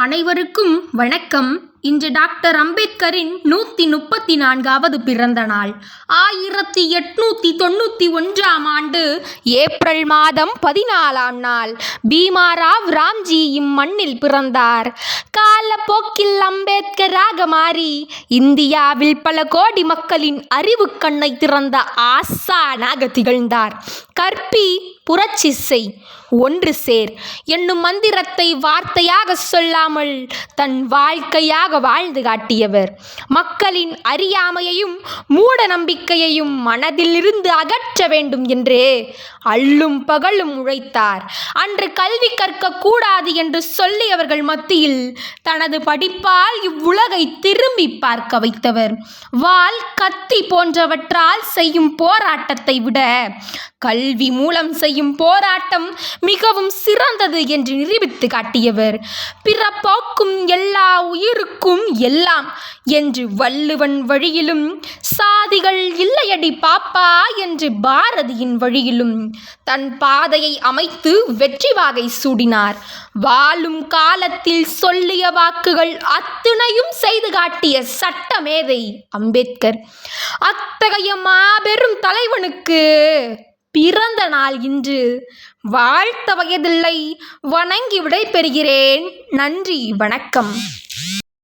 அனைவருக்கும் வணக்கம். இன்று டாக்டர் அம்பேத்கரின் 134வது பிறந்த நாள். 1891ஆம் ஆண்டு ஏப்ரல் மாதம் 14ஆம் நாள் பீமாராவ் ராம்ஜி இம்மண்ணில் பிறந்தார். காலப்போக்கில் அம்பேத்கராக மாறி இந்தியாவில் பல கோடி மக்களின் அறிவு கண்ணை திறந்த ஆசானாக திகழ்ந்தார். கற்பி, புரட்சி செய், ஒன்று சேர் என்னும் மந்திரத்தை வார்த்தையாக சொல்லாமல் தன் வாழ்க்கையாக வாழ்ந்து காட்டியவர். மக்களின் அறியாமையையும் மூட நம்பிக்கையையும் மனதிலிருந்து அகற்ற வேண்டும் என்று அல்லும் பகலும் உழைத்தார். அன்று கல்வி கற்க கூடாது என்று சொல்லியவர்கள் மத்தியில் தனது படிப்பால் இவ்வுலகை திரும்பி பார்க்க வைத்தவர். வாள், கத்தி போன்றவற்றால் செய்யும் போராட்டத்தை விட கல்வி மூலம் செய்யும் போராட்டம் மிகவும் சிறந்தது என்று நிரூபித்து காட்டியவர். பிறப்போக்கும் எல்லா உயிருக்கும் எல்லாம் என்று வள்ளுவன் வழியிலும், சாதிகள் இல்லையடி பாப்பா என்று பாரதியின் வழியிலும் தன் பாதையை அமைத்து வெற்றி வாகை சூடினார். வாழும் காலத்தில் சொல்லிய வாக்குகள் அத்துணையும் செய்து காட்டிய சட்டமேதை அம்பேத்கர். அத்தகைய மாபெரும் தலைவனுக்கு பிறந்த நாள் இன்று. வாழ்த்த வயதில்லை, வணங்கி விடை பெறுகிறேன். நன்றி, வணக்கம்.